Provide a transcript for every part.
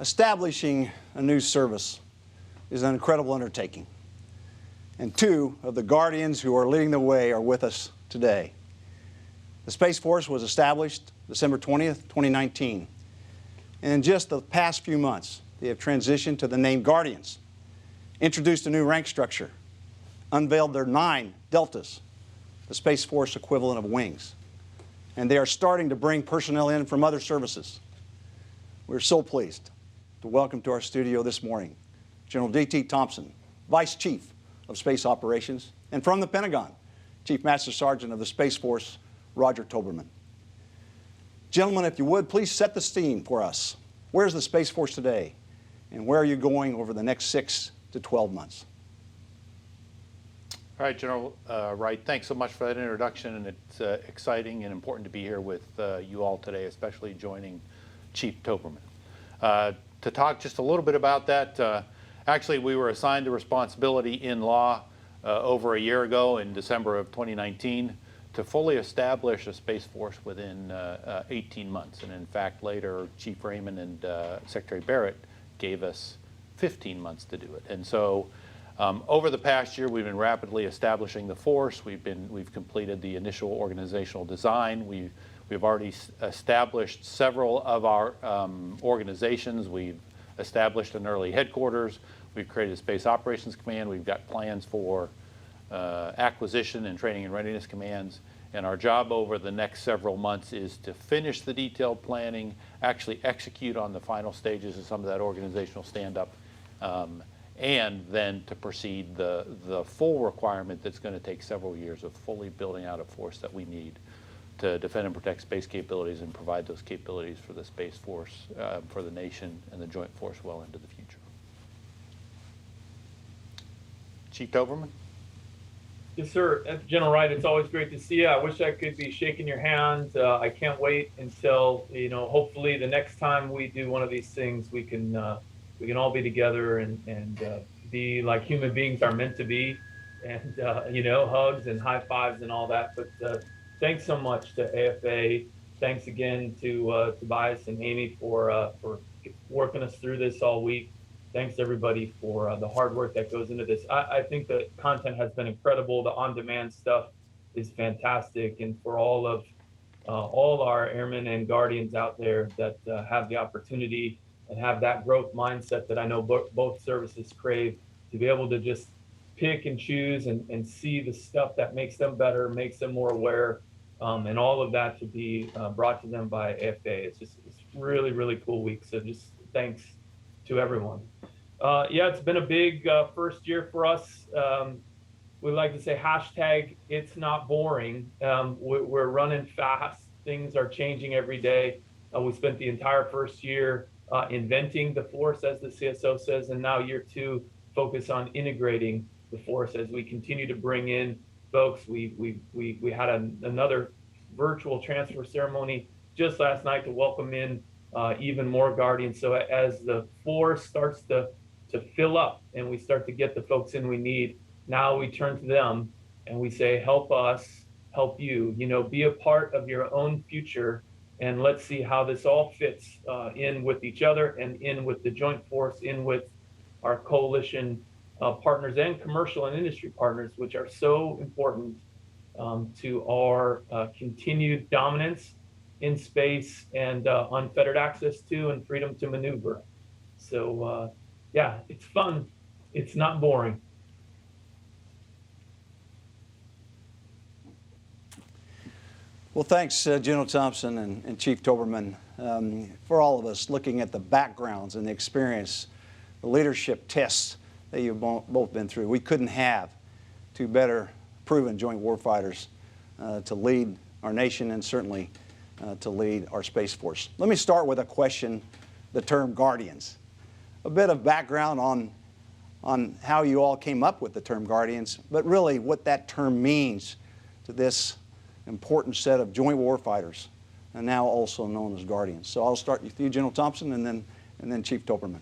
Establishing a new service is an incredible undertaking, and two of the guardians who are leading the way are with us today. The Space Force was established December 20th, 2019, and in just the past few months, they have transitioned to the name Guardians, introduced a new rank structure, unveiled their 9 deltas, the Space Force equivalent of wings, and they are starting to bring personnel in from other services. We're so pleased to welcome to our studio this morning General D.T. Thompson, Vice Chief of Space Operations, and from the Pentagon, Chief Master Sergeant of the Space Force, Roger Towberman. Gentlemen, if you would, please set the scene for us. Where's the Space Force today, and where are you going over the next 6 to 12 months? All right, General Wright, thanks so much for that introduction, and it's exciting and important to be here with you all today, especially joining Chief Towberman. To talk just a little bit about that, actually we were assigned the responsibility in law over a year ago in December of 2019 to fully establish a Space Force within 18 months. And in fact, later Chief Raymond and Secretary Barrett gave us 15 months to do it. And so over the past year, we've been rapidly establishing the force. We've completed the initial organizational design. We've already established several of our organizations. We've established an early headquarters. We've created a Space Operations Command. We've got plans for acquisition and training and readiness commands. And our job over the next several months is to finish the detailed planning, actually execute on the final stages of some of that organizational stand-up, and then to proceed the full requirement that's going to take several years of fully building out a force that we need to defend and protect space capabilities and provide those capabilities for the Space Force, for the nation and the Joint Force well into the future. Chief Towberman? Yes, sir. General Wright, it's always great to see you. I wish I could be shaking your hand. I can't wait until, hopefully the next time we do one of these things, we can all be together and be like human beings are meant to be, and hugs and high fives and all that. But thanks so much to AFA. Thanks again to Tobias and Amy for working us through this all week. Thanks everybody for the hard work that goes into this. I think the content has been incredible. The on-demand stuff is fantastic, and for all our airmen and guardians out there that have the opportunity and have that growth mindset that I know both services crave, to be able to just pick and choose and see the stuff that makes them better, makes them more aware, and all of that to be brought to them by AFA. It's really, really cool week. So just thanks to everyone. Yeah, it's been a big first year for us. We like to say hashtag it's not boring. We're running fast. Things are changing every day. We spent the entire first year inventing the force, as the CSO says, and now year 2 focus on integrating the force as we continue to bring in folks. We had another virtual transfer ceremony just last night to welcome in even more guardians. So as the force starts to fill up and we start to get the folks in we need, now we turn to them and we say, help us, help you, be a part of your own future. And let's see how this all fits in with each other and in with the joint force, in with our coalition partners and commercial and industry partners, which are so important to our continued dominance in space and unfettered access to and freedom to maneuver. So yeah, it's fun. It's not boring. Well, thanks, General Thompson and Chief Towberman, for all of us looking at the backgrounds and the experience, the leadership tests that you've both been through. We couldn't have 2 better proven joint warfighters to lead our nation and certainly to lead our Space Force. Let me start with a question, the term Guardians. A bit of background on how you all came up with the term Guardians, but really what that term means to this important set of joint warfighters, and now also known as Guardians. So I'll start with you, General Thompson, and then Chief Towberman.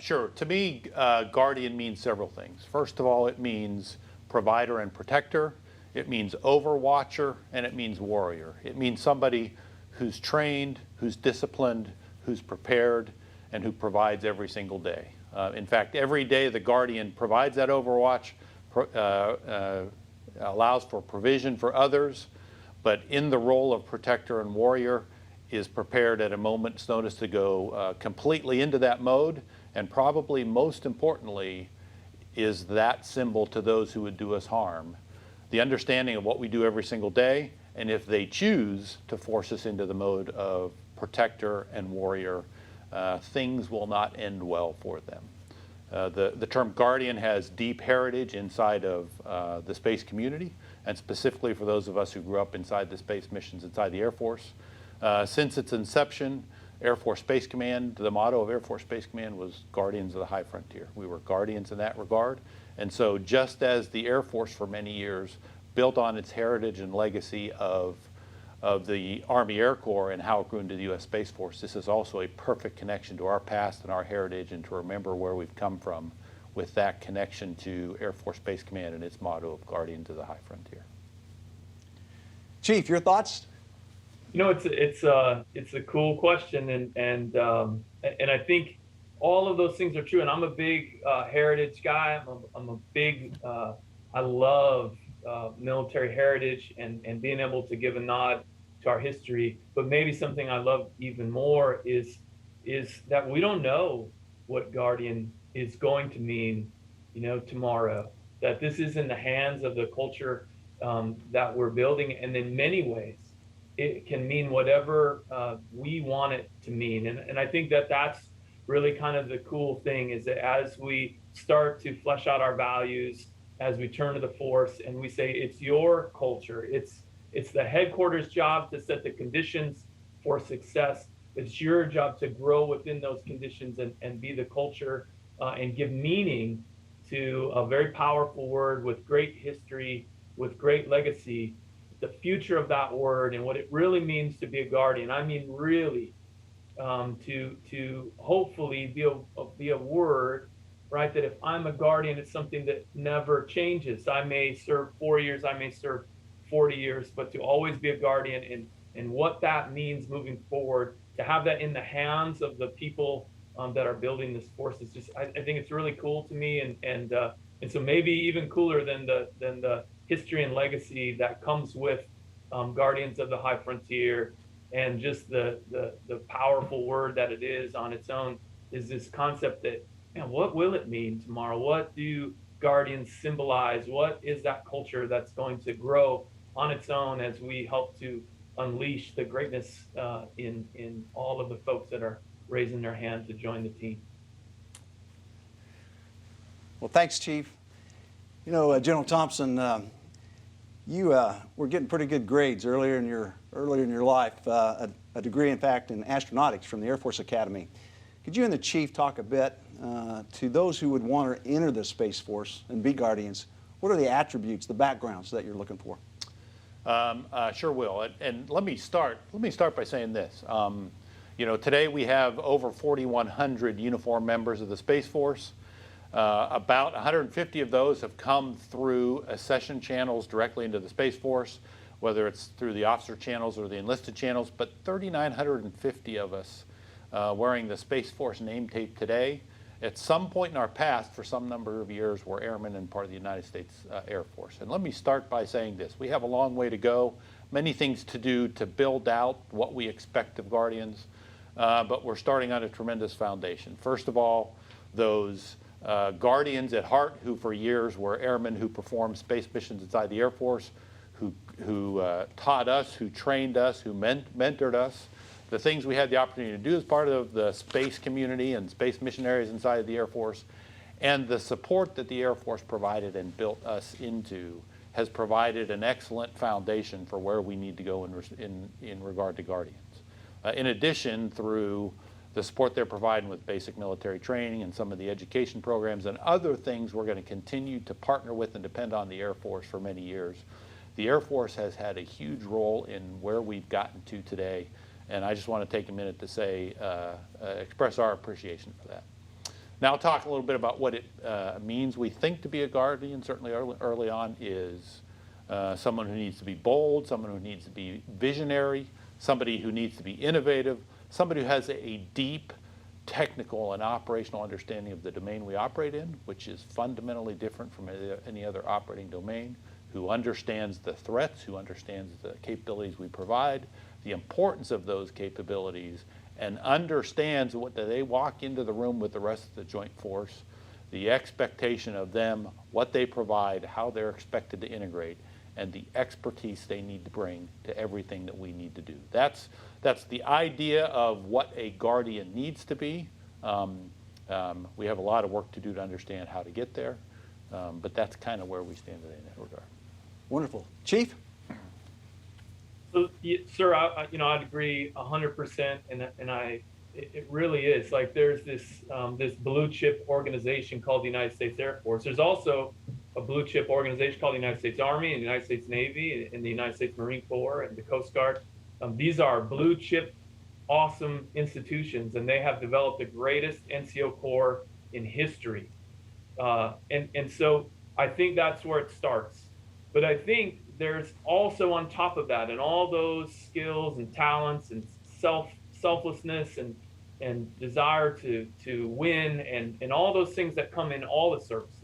Sure. To me, Guardian means several things. First of all, it means provider and protector. It means overwatcher, and it means warrior. It means somebody who's trained, who's disciplined, who's prepared, and who provides every single day. In fact, every day the Guardian provides that overwatch, allows for provision for others, but in the role of protector and warrior is prepared at a moment's notice to go completely into that mode, and probably most importantly is that symbol to those who would do us harm. The understanding of what we do every single day, and if they choose to force us into the mode of protector and warrior, things will not end well for them. The term Guardian has deep heritage inside of the space community, and specifically for those of us who grew up inside the space missions inside the Air Force. Since its inception, Air Force Space Command, the motto of Air Force Space Command was Guardians of the High Frontier. We were guardians in that regard. And so just as the Air Force for many years built on its heritage and legacy of the Army Air Corps and how it grew into the U.S. Space Force, this is also a perfect connection to our past and our heritage, and to remember where we've come from with that connection to Air Force Space Command and its motto of Guardians of the High Frontier. Chief, your thoughts? You know, it's a cool question, and I think all of those things are true. And I'm a big heritage guy. I'm a big I love military heritage and being able to give a nod to our history. But maybe something I love even more is that we don't know what Guardian is going to mean, you know, tomorrow. That this is in the hands of the culture that we're building, and in many ways it can mean whatever we want it to mean. And I think that that's really kind of the cool thing, is that as we start to flesh out our values, as we turn to the force and we say, it's your culture, it's the headquarters job to set the conditions for success. It's your job to grow within those conditions and be the culture and give meaning to a very powerful word with great history, with great legacy. The future of that word and what it really means to be a guardian. I mean, really, to hopefully be a word, right? That if I'm a guardian, it's something that never changes. I may serve 4 years, I may serve 40 years, but to always be a guardian and what that means moving forward, to have that in the hands of the people that are building this force is just, I think it's really cool to me, and so maybe even cooler than the history and legacy that comes with Guardians of the High Frontier, and just the powerful word that it is on its own, is this concept that, man, what will it mean tomorrow? What do Guardians symbolize? What is that culture that's going to grow on its own as we help to unleash the greatness in all of the folks that are raising their hand to join the team? Well, thanks, Chief. You know, General Thompson, you were getting pretty good grades earlier in your life, a degree, in fact, in astronautics from the Air Force Academy. Could you and the Chief talk a bit to those who would want to enter the Space Force and be Guardians? What are the attributes, the backgrounds that you're looking for? Sure will. And let me start by saying this. You know, today we have over 4,100 uniformed members of the Space Force. About 150 of those have come through accession channels directly into the Space Force, whether it's through the officer channels or the enlisted channels, but 3,950 of us wearing the Space Force name tape today, at some point in our past, for some number of years, were airmen and part of the United States Air Force. And let me start by saying this. We have a long way to go, many things to do to build out what we expect of Guardians, but we're starting on a tremendous foundation. First of all, those Guardians at heart, who for years were airmen who performed space missions inside the Air Force, who taught us, who trained us, who mentored us, the things we had the opportunity to do as part of the space community and space missionaries inside the Air Force, and the support that the Air Force provided and built us into has provided an excellent foundation for where we need to go in regard to Guardians. In addition, through the support they're providing with basic military training and some of the education programs and other things we're going to continue to partner with and depend on the Air Force for many years, the Air Force has had a huge role in where we've gotten to today. And I just want to take a minute to say, express our appreciation for that. Now I'll talk a little bit about what it means we think to be a Guardian. Certainly early on is someone who needs to be bold, someone who needs to be visionary, somebody who needs to be innovative, somebody who has a deep technical and operational understanding of the domain we operate in, which is fundamentally different from any other operating domain, who understands the threats, who understands the capabilities we provide, the importance of those capabilities, and understands what they walk into the room with the rest of the Joint Force, the expectation of them, what they provide, how they're expected to integrate, and the expertise they need to bring to everything that we need to do. That's the idea of what a Guardian needs to be. We have a lot of work to do to understand how to get there, but that's kind of where we stand today in that regard. Wonderful. Chief? So, sir, I'd agree 100%, and it really is. Like, there's this blue chip organization called the United States Air Force. There's also a blue chip organization called the United States Army and the United States Navy and the United States Marine Corps and the Coast Guard. These are blue chip, awesome institutions, and they have developed the greatest NCO Corps in history. And so I think that's where it starts. But I think there's also on top of that, and all those skills and talents and selflessness and desire to win and all those things that come in all the services.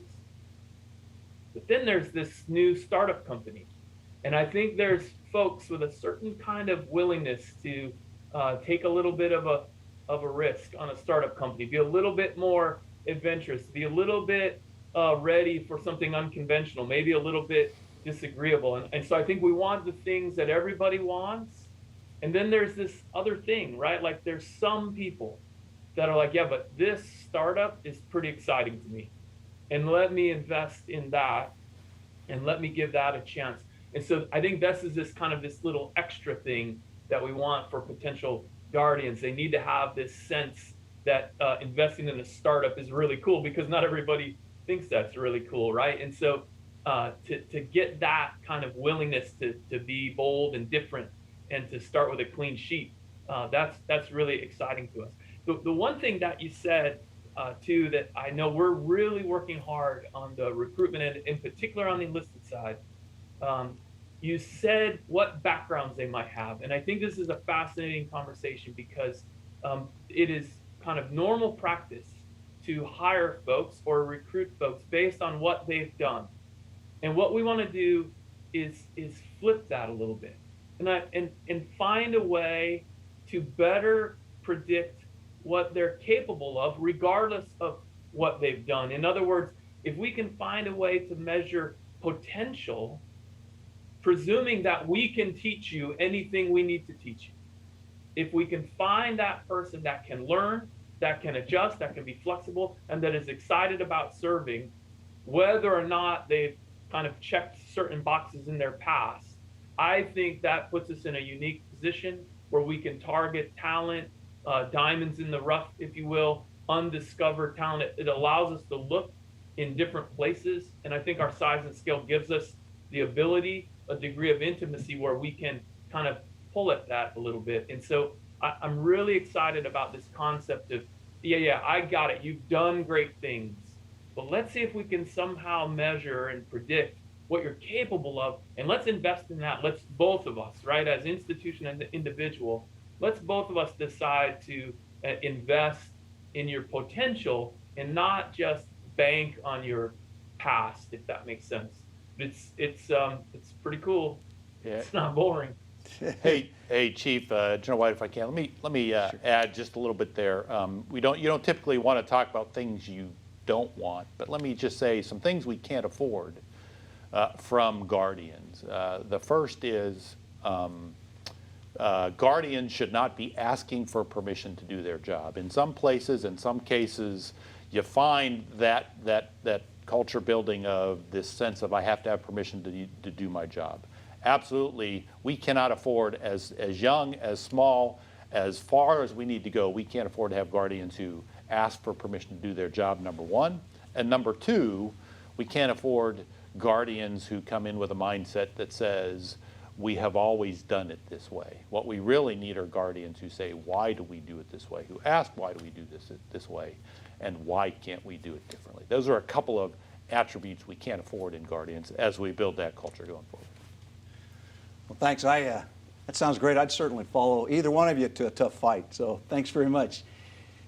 But then there's this new startup company. And I think there's folks with a certain kind of willingness to take a little bit of a risk on a startup company, be a little bit more adventurous, be a little bit ready for something unconventional, maybe a little bit disagreeable. And so I think we want the things that everybody wants. And then there's this other thing, right? Like, there's some people that are like, yeah, but this startup is pretty exciting to me. And let me invest in that and let me give that a chance. And so I think this is this little extra thing that we want for potential Guardians. They need to have this sense that investing in a startup is really cool, because not everybody thinks that's really cool, right? And so to get that kind of willingness to be bold and different and to start with a clean sheet, that's really exciting to us. The one thing that you said too, that I know we're really working hard on the recruitment and in particular on the enlisted side, you said what backgrounds they might have. And I think this is a fascinating conversation, because it is kind of normal practice to hire folks or recruit folks based on what they've done. And what we want to do is flip that a little bit and find a way to better predict what they're capable of, regardless of what they've done. In other words, if we can find a way to measure potential, presuming that we can teach you anything we need to teach you, if we can find that person that can learn, that can adjust, that can be flexible, and that is excited about serving, whether or not they've kind of checked certain boxes in their past, I think that puts us in a unique position where we can target talent, diamonds in the rough, if you will, undiscovered talent. It allows us to look in different places. And I think our size and scale gives us the ability, a degree of intimacy where we can kind of pull at that a little bit. And so I'm really excited about this concept of, yeah, I got it. You've done great things. But let's see if we can somehow measure and predict what you're capable of. And let's invest in that. Let's both of us, right, as institution and individual, let's both of us decide to invest in your potential and not just bank on your past, if that makes sense. It's pretty cool. Yeah. It's not boring. Hey, Chief, General White, if I can, let me Sure. add just a little bit there. You don't typically want to talk about things you don't want, but let me just say some things we can't afford from Guardians. The first is Guardians should not be asking for permission to do their job. In some places, in some cases, you find that culture building of this sense of I have to have permission to do my job. Absolutely, we cannot afford, as young, as small, as far as we need to go, we can't afford to have Guardians who ask for permission to do their job, number one. And number two, we can't afford Guardians who come in with a mindset that says, we have always done it this way. What we really need are Guardians who say, why do we do it this way? Who ask, why do we do this way? And why can't we do it differently? Those are a couple of attributes we can't afford in Guardians as we build that culture going forward. Well, thanks. That sounds great. I'd certainly follow either one of you to a tough fight. So thanks very much.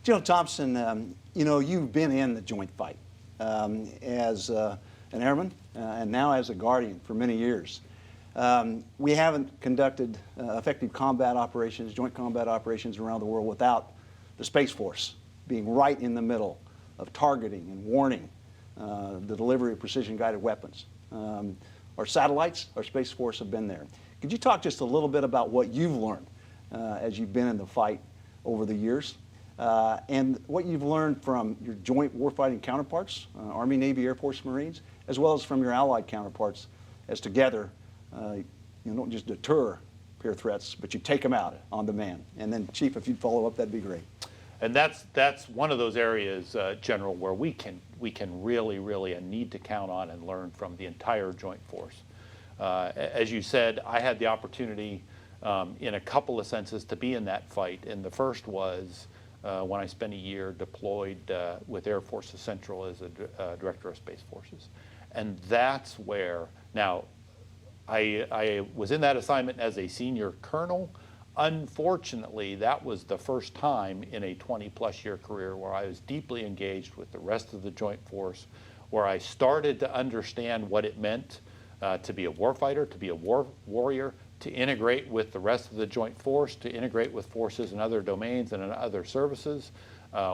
General Thompson, you know, you've been in the joint fight as an airman and now as a guardian for many years. We haven't conducted effective combat operations, joint combat operations around the world without the Space Force being right in the middle of targeting and warning the delivery of precision-guided weapons. Our satellites, our Space Force have been there. Could you talk just a little bit about what you've learned as you've been in the fight over the years, and what you've learned from your joint warfighting counterparts, Army, Navy, Air Force, Marines, as well as from your allied counterparts, as together you don't just deter peer threats, but you take them out on demand. And then, Chief, if you'd follow up, that'd be great. And that's one of those areas, General, where we can really and need to count on and learn from the entire Joint Force. As you said, I had the opportunity in a couple of senses to be in that fight, and the first was when I spent a year deployed with Air Forces Central as a Director of Space Forces. And that's where, now, I was in that assignment as a senior colonel. Unfortunately, that was the first time in a 20-plus year career where I was deeply engaged with the rest of the Joint Force, where I started to understand what it meant to be a warfighter, to be a warrior, to integrate with the rest of the Joint Force, to integrate with forces in other domains and in other services,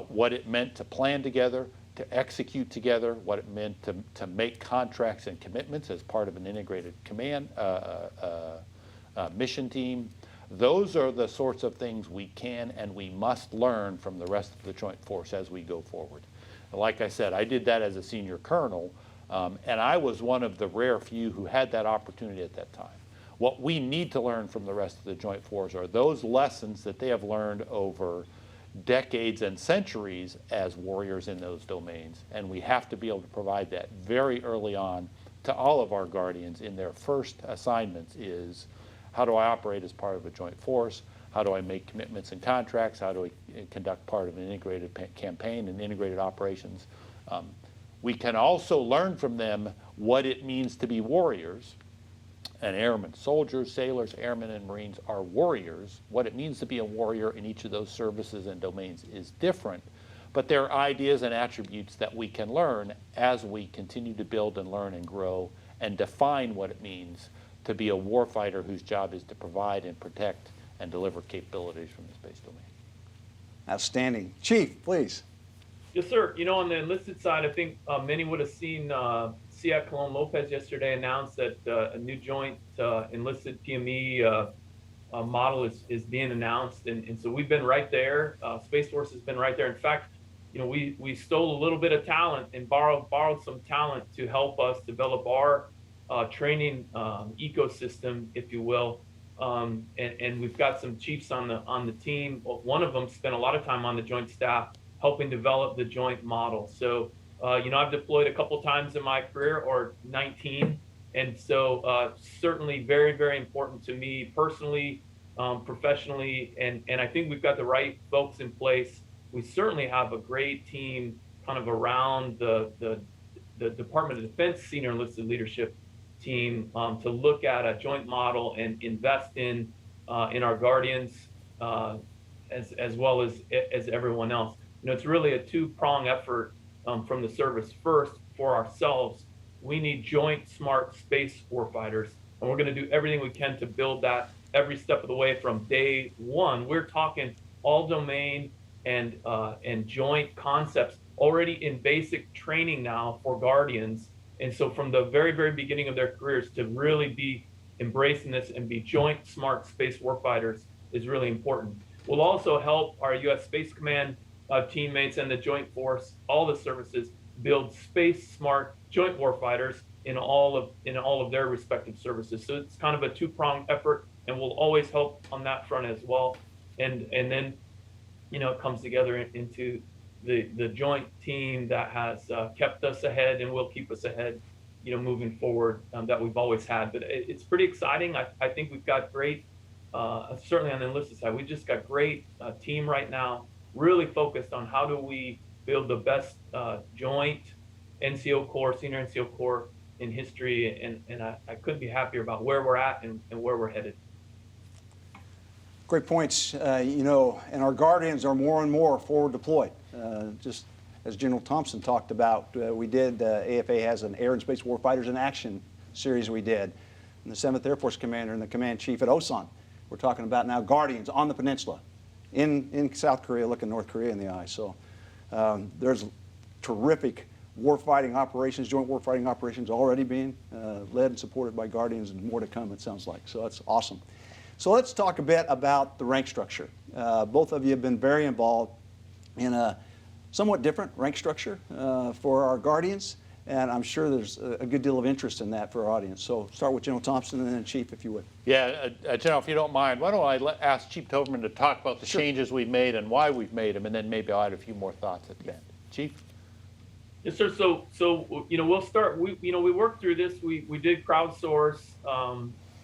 what it meant to plan together, to execute together, what it meant to make contracts and commitments as part of an integrated command mission team. Those are the sorts of things we can and we must learn from the rest of the Joint Force as we go forward. Like I said, I did that as a senior colonel, and I was one of the rare few who had that opportunity at that time. What we need to learn from the rest of the Joint Force are those lessons that they have learned over decades and centuries as warriors in those domains, and we have to be able to provide that very early on to all of our guardians in their first assignments. Is how do I operate as part of a joint force? How do I make commitments and contracts? How do I conduct part of an integrated campaign and integrated operations? We can also learn from them what it means to be warriors. And airmen, soldiers, sailors, airmen, and Marines are warriors. What it means to be a warrior in each of those services and domains is different, but there are ideas and attributes that we can learn as we continue to build and learn and grow and define what it means to be a warfighter whose job is to provide and protect and deliver capabilities from the space domain. Outstanding. Chief, please. Yes, sir. You know, on the enlisted side, I think many would have seen SEAC Colon Lopez yesterday announced that a new joint enlisted PME model is being announced. And so we've been right there. Space Force has been right there. In fact, you know, we stole a little bit of talent and borrowed some talent to help us develop our training ecosystem, if you will. And we've got some chiefs on the team. One of them spent a lot of time on the joint staff helping develop the joint model. So, you know, I've deployed a couple times in my career, or 19. And so certainly very, very important to me personally, professionally, and I think we've got the right folks in place. We certainly have a great team kind of around the Department of Defense senior enlisted leadership team to look at a joint model and invest in our guardians as well as everyone else. You know, it's really a two-prong effort from the service. First, for ourselves, we need joint smart space warfighters, and we're going to do everything we can to build that every step of the way from day one. We're talking all domain and joint concepts already in basic training now for guardians. And so from the very, very beginning of their careers to really be embracing this and be joint smart space warfighters is really important. We'll also help our U.S. Space Command teammates and the Joint Force, all the services, build space smart joint warfighters in all of their respective services. So it's kind of a two-pronged effort, and we'll always help on that front as well. And then, you know, it comes together into the joint team that has kept us ahead and will keep us ahead, you know, moving forward, that we've always had. But it's pretty exciting. I think we've got great, certainly on the enlisted side, we just got great team right now, really focused on how do we build the best joint NCO Corps, senior NCO Corps in history. And I couldn't be happier about where we're at and where we're headed. great points. You know, and our Guardians are more and more forward deployed. Just as General Thompson talked about, we did, AFA has an Air and Space Warfighters in Action series we did. And the 7th Air Force Commander and the Command Chief at Osan, we're talking about now Guardians on the peninsula, in South Korea, looking North Korea in the eye. So there's terrific warfighting operations, joint warfighting operations already being led and supported by Guardians, and more to come, it sounds like. So that's awesome. So let's talk a bit about the rank structure. Both of you have been very involved in a somewhat different rank structure for our Guardians, and I'm sure there's a good deal of interest in that for our audience. So start with General Thompson and then Chief, if you would. Yeah, General, if you don't mind, why don't I ask Chief Towberman to talk about the changes we've made and why we've made them, and then maybe I'll add a few more thoughts at the end. Chief? Yes, sir. So you know, we'll start. We worked through this. We did crowdsource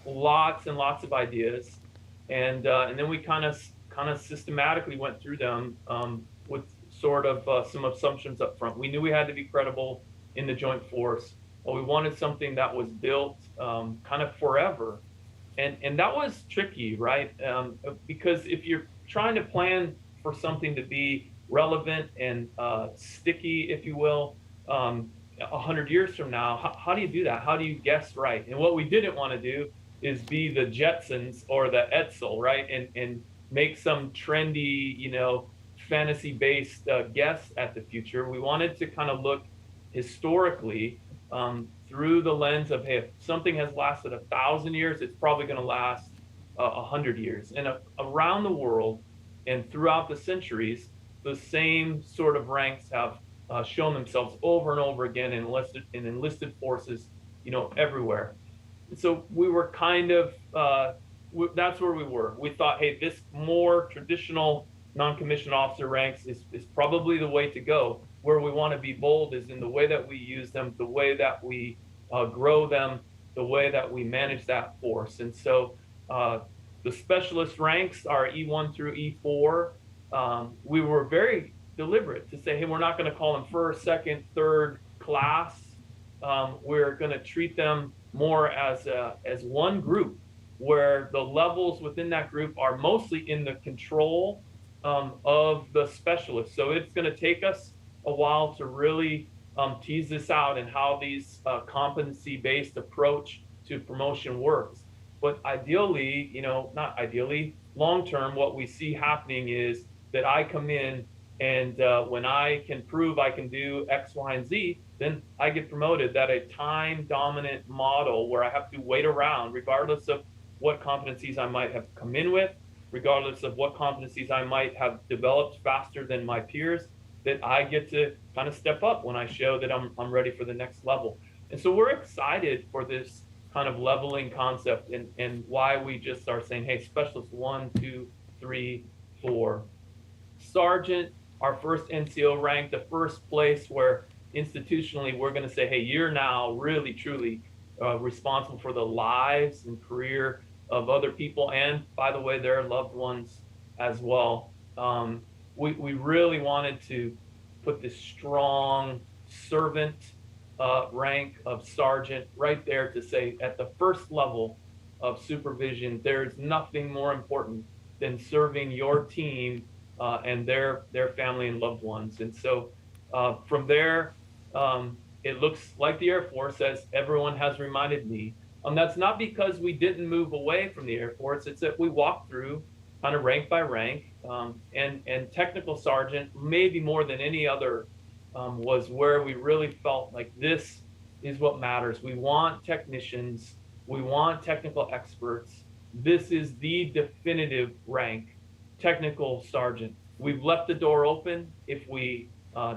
lots and lots of ideas, and then we kind of systematically went through them with sort of some assumptions up front. We knew we had to be credible in the joint force, but we wanted something that was built kind of forever, and that was tricky, right? Because if you're trying to plan for something to be relevant and sticky, if you will, 100 years from now, how do you do that? How do you guess right? And what we didn't want to do is be the Jetsons or the Edsel, right? And make some trendy, you know, fantasy-based guess at the future. We wanted to kind of look historically through the lens of, hey, if something has lasted 1,000 years, it's probably going to last 100 years. And around the world and throughout the centuries, the same sort of ranks have shown themselves over and over again in enlisted forces, you know, everywhere. And so we were kind of, that's where we were. We thought, hey, this more traditional non-commissioned officer ranks is probably the way to go. Where we want to be bold is in the way that we use them, the way that we grow them, the way that we manage that force. And so the specialist ranks are E1 through E4. We were very deliberate to say, hey, we're not going to call them first, second, third class. We're going to treat them more as one group, where the levels within that group are mostly in the control of the specialist. So it's going to take us a while to really tease this out and how these competency-based approach to promotion works. But ideally, you know, not ideally, long-term, what we see happening is that I come in and when I can prove I can do X, Y, and Z, then I get promoted. That a time-dominant model where I have to wait around, regardless of what competencies I might have come in with, regardless of what competencies I might have developed faster than my peers, that I get to kind of step up when I show that I'm ready for the next level. And so we're excited for this kind of leveling concept and why we just are saying, hey, specialist 1, 2, 3, 4. Sergeant, our first NCO rank, the first place where institutionally we're going to say, hey, you're now really, truly responsible for the lives and career of other people, and by the way, their loved ones as well. We really wanted to put this strong servant rank of sergeant right there to say at the first level of supervision, there's nothing more important than serving your team and their family and loved ones. And so from there, it looks like the Air Force, as everyone has reminded me. That's not because we didn't move away from the Air Force. It's that we walked through kind of rank by rank, and technical sergeant, maybe more than any other, was where we really felt like this is what matters. We want technicians, we want technical experts. This is the definitive rank, technical sergeant. We've left the door open if we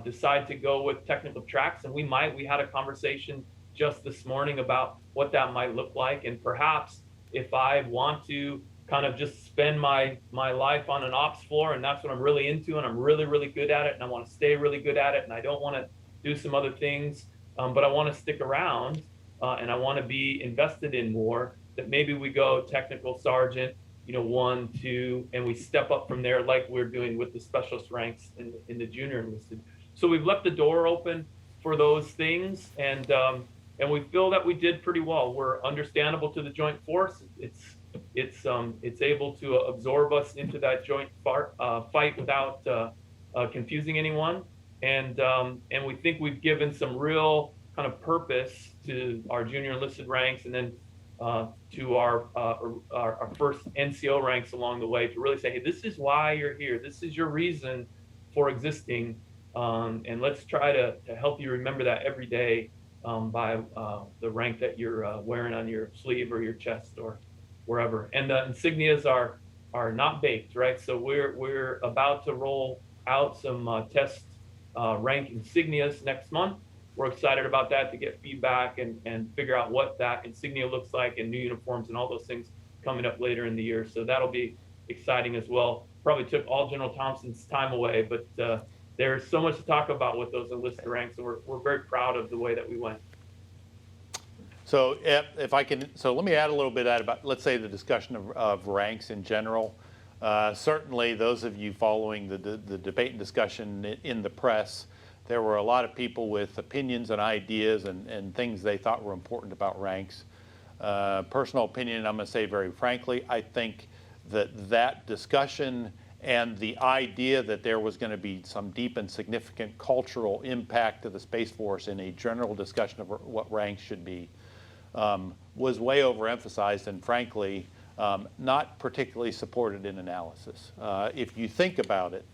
decide to go with technical tracks, and we might. We had a conversation just this morning about what that might look like, and perhaps if I want to kind of just spend my life on an ops floor, and that's what I'm really into, and I'm really, really good at it, and I want to stay really good at it, and I don't want to do some other things, but I want to stick around, and I want to be invested in more, that maybe we go technical sergeant, 1, 2, and we step up from there like we're doing with the specialist ranks in the junior enlisted. So we've left the door open for those things, and we feel that we did pretty well. We're understandable to the Joint Force. It's it's able to absorb us into that joint fight without confusing anyone. And we think we've given some real kind of purpose to our junior enlisted ranks, and then to our first NCO ranks along the way, to really say, hey, this is why you're here. This is your reason for existing. And let's try to help you remember that every day by the rank that you're wearing on your sleeve or your chest or wherever. And the insignias are not baked, right? So we're about to roll out some test rank insignias next month. We're excited about that, to get feedback and figure out what that insignia looks like, and new uniforms and all those things coming up later in the year. So that'll be exciting as well. Probably took all General Thompson's time away, but there's so much to talk about with those enlisted ranks, and we're very proud of the way that we went. So if I can, so let me add a little bit about, let's say, the discussion of ranks in general. Certainly those of you following the debate and discussion in the press, there were a lot of people with opinions and ideas and things they thought were important about ranks. Personal opinion, I'm going to say very frankly, I think that discussion and the idea that there was going to be some deep and significant cultural impact to the Space Force in a general discussion of what ranks should be was way overemphasized, and frankly, not particularly supported in analysis. If you think about it,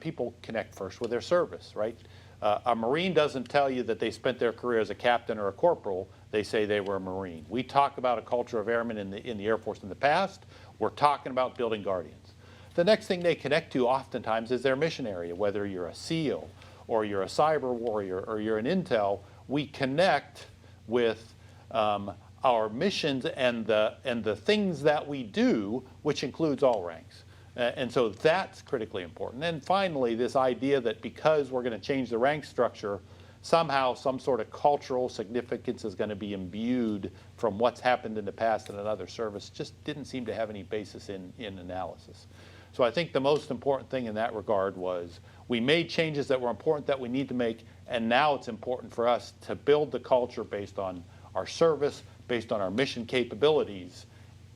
people connect first with their service, right? A Marine doesn't tell you that they spent their career as a captain or a corporal. They say they were a Marine. We talk about a culture of airmen in the Air Force in the past. We're talking about building Guardians. The next thing they connect to oftentimes is their mission area, whether you're a SEAL or you're a cyber warrior or you're an intel. We connect with our missions and the things that we do, which includes all ranks. And so that's critically important. And finally, this idea that because we're going to change the rank structure, somehow some sort of cultural significance is going to be imbued from what's happened in the past in another service just didn't seem to have any basis in analysis. So I think the most important thing in that regard was we made changes that were important that we need to make, and now it's important for us to build the culture based on our service, based on our mission capabilities,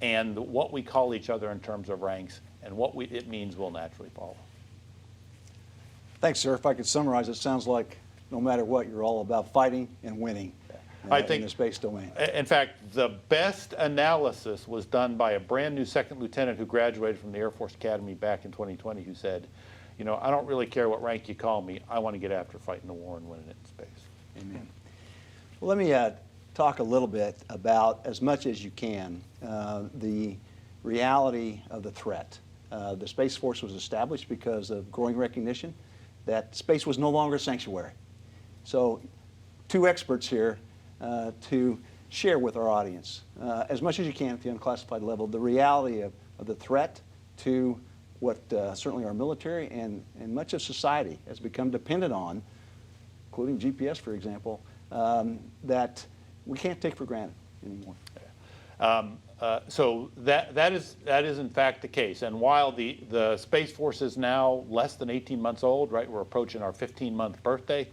and what we call each other in terms of ranks, and what it means will naturally follow. Thanks, sir. If I could summarize, it sounds like no matter what, you're all about fighting and winning in the space domain. In fact, the best analysis was done by a brand new second lieutenant who graduated from the Air Force Academy back in 2020, who said, you know, I don't really care what rank you call me. I want to get after fighting the war and winning it in space. Amen. Well, let me talk a little bit about, as much as you can, the reality of the threat. The Space Force was established because of growing recognition that space was no longer a sanctuary. So, two experts here to share with our audience, as much as you can at the unclassified level, the reality of the threat to what certainly our military and much of society has become dependent on, including GPS, for example, that we can't take for granted anymore. So that is in fact the case. And while the Space Force is now less than 18 months old, right? We're approaching our 15-month birthday.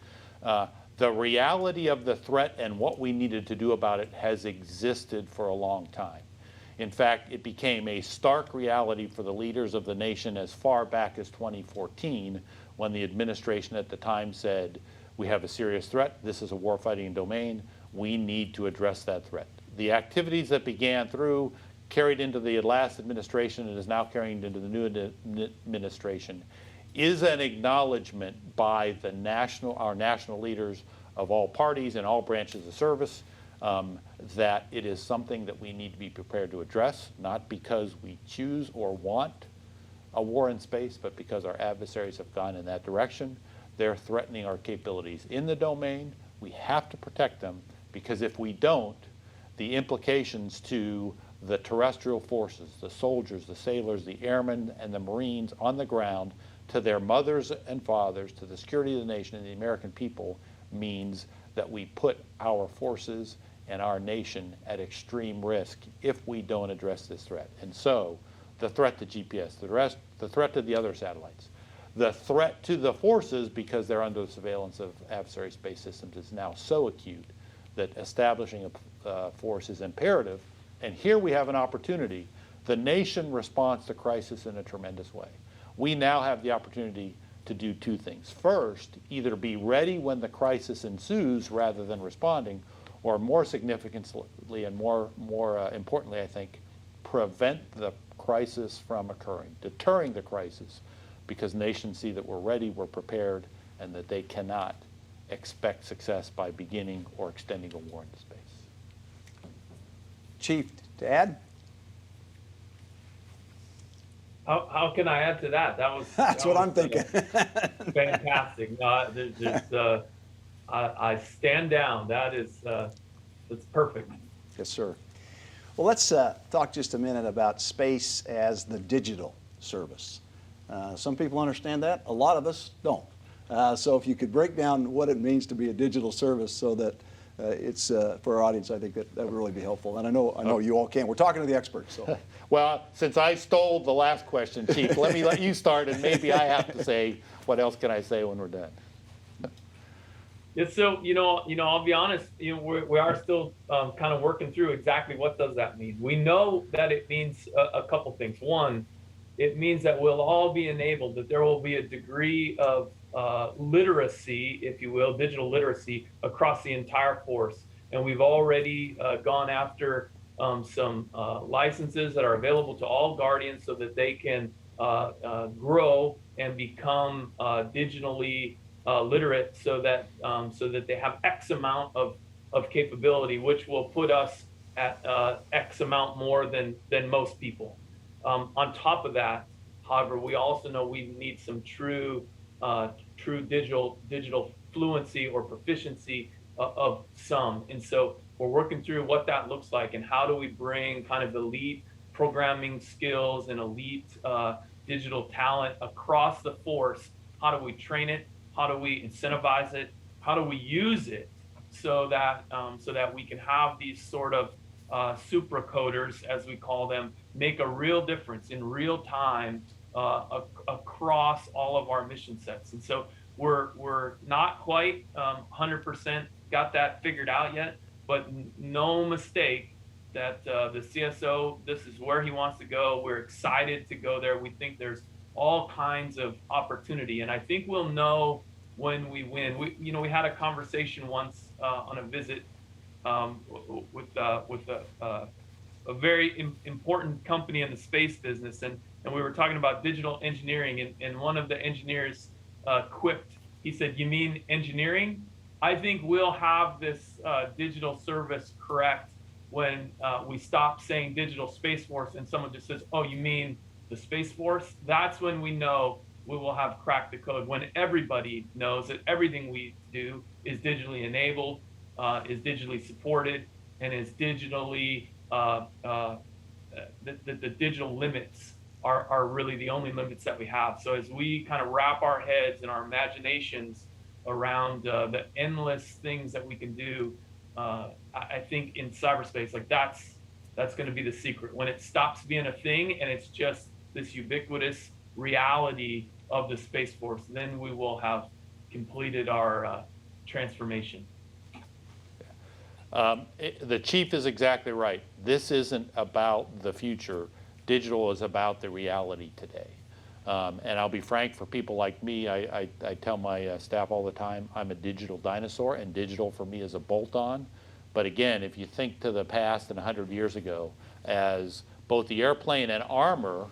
The reality of the threat and what we needed to do about it has existed for a long time. In fact, it became a stark reality for the leaders of the nation as far back as 2014, when the administration at the time said, we have a serious threat, this is a warfighting domain, we need to address that threat. The activities that began carried into the last administration and is now carrying into the new administration is an acknowledgement by our national leaders of all parties and all branches of service that it is something that we need to be prepared to address, not because we choose or want a war in space, but because our adversaries have gone in that direction. They're threatening our capabilities in the domain. We have to protect them, because if we don't, the implications to the terrestrial forces, the soldiers, the sailors, the airmen, and the Marines on the ground, to their mothers and fathers, to the security of the nation and the American people, means that we put our forces and our nation at extreme risk if we don't address this threat. And so, the threat to GPS, the threat to the other satellites, the threat to the forces, because they're under the surveillance of adversary space systems, is now so acute that establishing a force is imperative And here we have an opportunity. The nation responds to crisis in a tremendous way. We now have the opportunity to do two things. First, either be ready when the crisis ensues rather than responding, or more significantly and more importantly, I think, prevent the crisis from occurring, deterring the crisis, because nations see that we're ready, we're prepared, and that they cannot expect success by beginning or extending a war into space. Chief, to add? How can I add to that? That's what I'm thinking. Fantastic. I stand down. That's perfect. Yes, sir. Well, let's talk just a minute about space as the digital service. Some people understand that. A lot of us don't. So if you could break down what it means to be a digital service so that it's for our audience, I think that would really be helpful. And I know you all can. We're talking to the experts. So. Well, since I stole the last question, Chief, let me let you start, and maybe I have to say, what else can I say when we're done? Yeah, so I'll be honest. We are still kind of working through exactly what does that mean. We know that it means a couple things. One, it means that we'll all be enabled, that there will be a degree of literacy, if you will, digital literacy across the entire force. And we've already gone after some licenses that are available to all Guardians so that they can grow and become digitally literate, so that they have X amount of capability, which will put us at X amount more than most people. On top of that, however, we also know we need some true digital fluency or proficiency of some. And so we're working through what that looks like and how do we bring kind of elite programming skills and elite digital talent across the force. How do we train it? How do we incentivize it? How do we use it so that we can have these sort of supracoders, as we call them, make a real difference in real time across all of our mission sets. And so we're not quite 100% got that figured out yet, but no mistake that the CSO, this is where he wants to go. We're excited to go there. We think there's all kinds of opportunity, and I think we'll know when we win. We had a conversation once on a visit with a very important company in the space business, and we were talking about digital engineering, and one of the engineers quipped. He said, "You mean engineering? I think we'll have this digital service correct when we stop saying digital Space Force and someone just says, oh, you mean the Space Force?" That's when we know we will have cracked the code, when everybody knows that everything we do is digitally enabled, is digitally supported, and is digitally, the digital limits are really the only limits that we have. So as we kind of wrap our heads and our imaginations around the endless things that we can do, I think in cyberspace, like that's going to be the secret. When it stops being a thing and it's just this ubiquitous reality of the Space Force, then we will have completed our transformation. The chief is exactly right. This isn't about the future. Digital is about the reality today. And I'll be frank, for people like me, I tell my staff all the time, I'm a digital dinosaur, and digital for me is a bolt-on. But again, if you think to the past and 100 years ago, as both the airplane and armor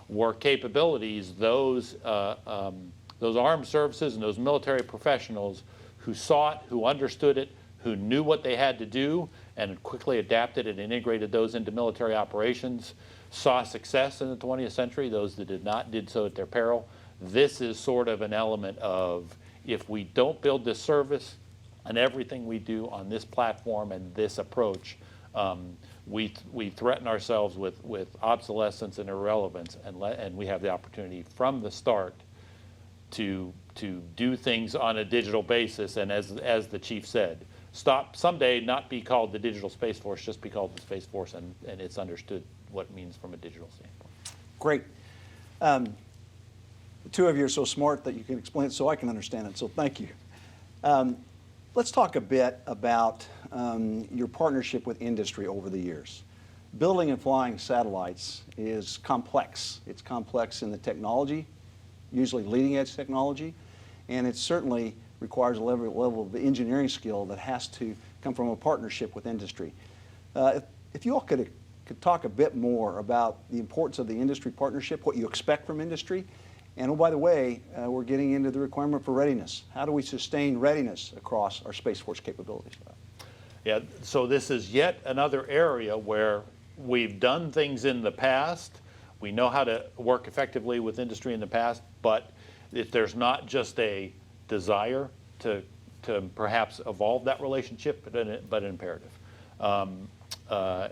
were capabilities, those armed services and those military professionals who saw it, who understood it, who knew what they had to do, and quickly adapted and integrated those into military operations, saw success in the 20th century. Those that did not did so at their peril. This is sort of an element of, if we don't build this service and everything we do on this platform and this approach, we threaten ourselves with obsolescence and irrelevance, and we have the opportunity from the start to do things on a digital basis, and as the chief said, someday not be called the Digital Space Force, just be called the Space Force, and it's understood what it means from a digital standpoint. Great. The two of you are so smart that you can explain it so I can understand it, so thank you. Let's talk a bit about your partnership with industry over the years. building and flying satellites is complex. It's complex in the technology, usually leading edge technology, and it certainly requires a level of engineering skill that has to come from a partnership with industry. If you all could talk a bit more about the importance of the industry partnership, what you expect from industry, and oh, by the way, we're getting into the requirement for readiness. How do we sustain readiness across our Space Force capabilities? Yeah, so this is yet another area where we've done things in the past. We know how to work effectively with industry in the past, but if there's not just a desire to perhaps evolve that relationship, but an imperative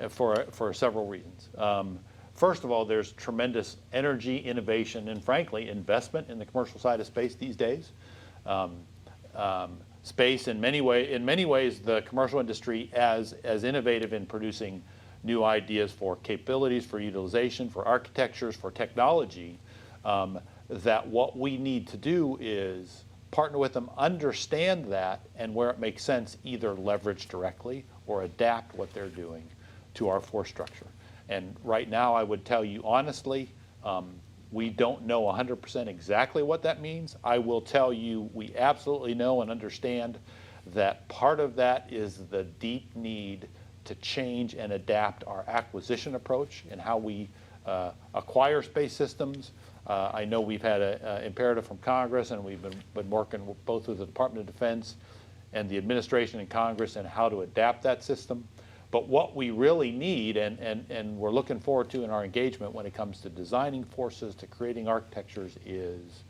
for several reasons. First of all, there's tremendous energy, innovation, and frankly, investment in the commercial side of space these days. Space, in many ways, the commercial industry as innovative in producing new ideas for capabilities, for utilization, for architectures, for technology, that what we need to do is partner with them, understand that, and where it makes sense, either leverage directly or adapt what they're doing to our force structure. And right now, I would tell you honestly, we don't know 100% exactly what that means. I will tell you we absolutely know and understand that part of that is the deep need to change and adapt our acquisition approach and how we acquire space systems. I know we've had an imperative from Congress, and we've been working both with the Department of Defense and the administration and Congress and how to adapt that system. But what we really need, and we're looking forward to in our engagement when it comes to designing forces, to creating architectures, is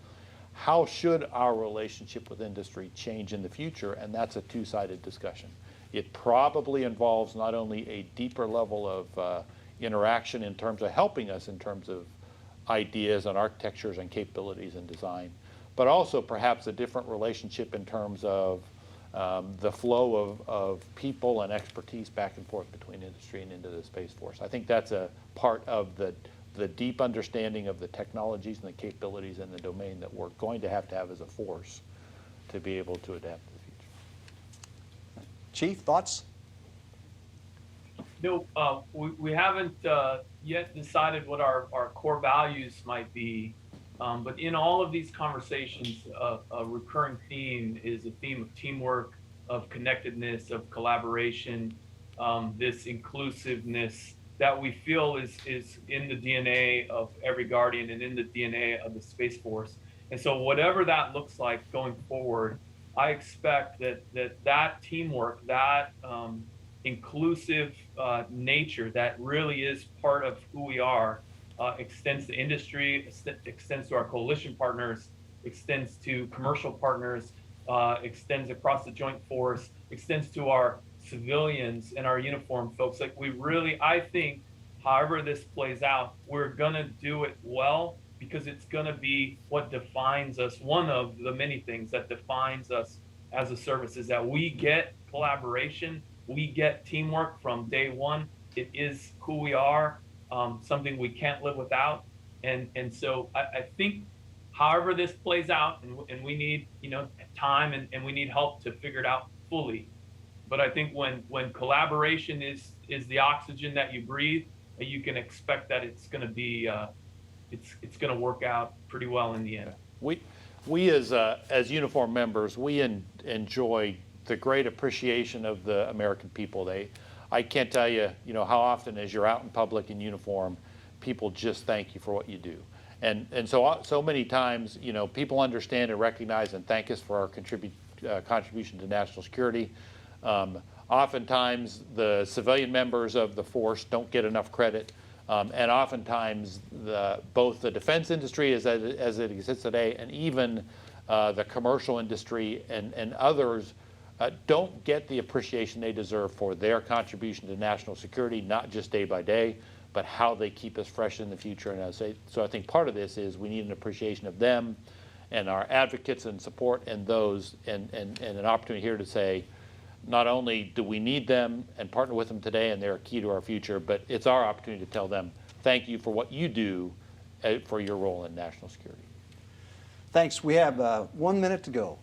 how should our relationship with industry change in the future? And that's a two-sided discussion. It probably involves not only a deeper level of interaction in terms of helping us in terms of ideas and architectures and capabilities and design, but also perhaps a different relationship in terms of the flow of people and expertise back and forth between industry and into the Space Force. I think that's a part of the deep understanding of the technologies and the capabilities in the domain that we're going to have as a force to be able to adapt to the future. Chief, thoughts? No, we haven't yet decided what our core values might be, but in all of these conversations, a recurring theme is a theme of teamwork, of connectedness, of collaboration, this inclusiveness that we feel is in the DNA of every Guardian and in the DNA of the Space Force. And so whatever that looks like going forward, I expect that teamwork, that inclusive nature that really is part of who we are, extends to industry, extends to our coalition partners, extends to commercial partners, extends across the joint force, extends to our civilians and our uniformed folks. Like I think, however this plays out, we're gonna do it well because it's gonna be what defines us. One of the many things that defines us as a service is that we get collaboration, we get teamwork from day one. It is who we are, something we can't live without. And so I think however this plays out, and we need time and we need help to figure it out fully. But I think when collaboration is the oxygen that you breathe, you can expect that it's going to be it's going to work out pretty well in the end. We as uniform members, we enjoy the great appreciation of the American people. I can't tell you, how often as you're out in public in uniform, people just thank you for what you do. And so many times, people understand and recognize and thank us for our contribution to national security. Oftentimes, the civilian members of the force don't get enough credit. And oftentimes, both the defense industry as it exists today and even the commercial industry and others don't get the appreciation they deserve for their contribution to national security, not just day by day, but how they keep us fresh in the future. And so I think part of this is we need an appreciation of them and our advocates and support and those, and an opportunity here to say, not only do we need them and partner with them today and they're key to our future, but it's our opportunity to tell them, thank you for what you do for your role in national security. Thanks. We have 1 minute to go.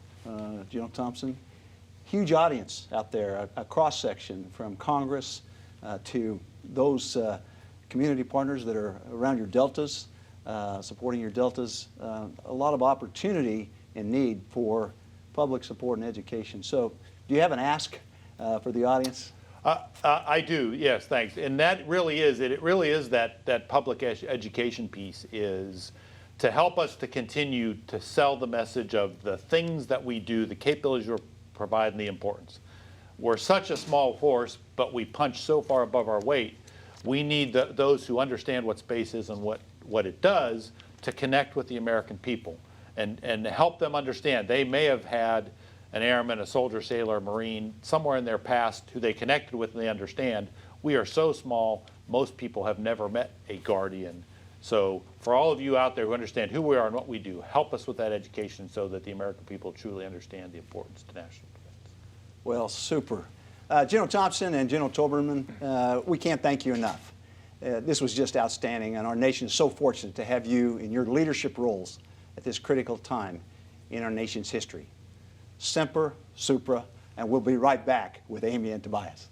General Thompson, huge audience out there, a cross-section from Congress to those community partners that are around your deltas, supporting your deltas, a lot of opportunity and need for public support and education. So do you have an ask for the audience? I do, yes, thanks. And that really is it. It really is that public education piece is to help us to continue to sell the message of the things that we do, the capabilities we provide, and the importance. We're such a small force, but we punch so far above our weight. We need those who understand what space is and what it does to connect with the American people and help them understand. They may have had an airman, a soldier, sailor, Marine, somewhere in their past who they connected with and they understand. We are so small, most people have never met a Guardian. So for all of you out there who understand who we are and what we do, help us with that education so that the American people truly understand the importance to national defense. Well, super. General Thompson and General Towberman, we can't thank you enough. This was just outstanding, and our nation is so fortunate to have you in your leadership roles at this critical time in our nation's history. Semper Supra, and we'll be right back with Amy and Tobias.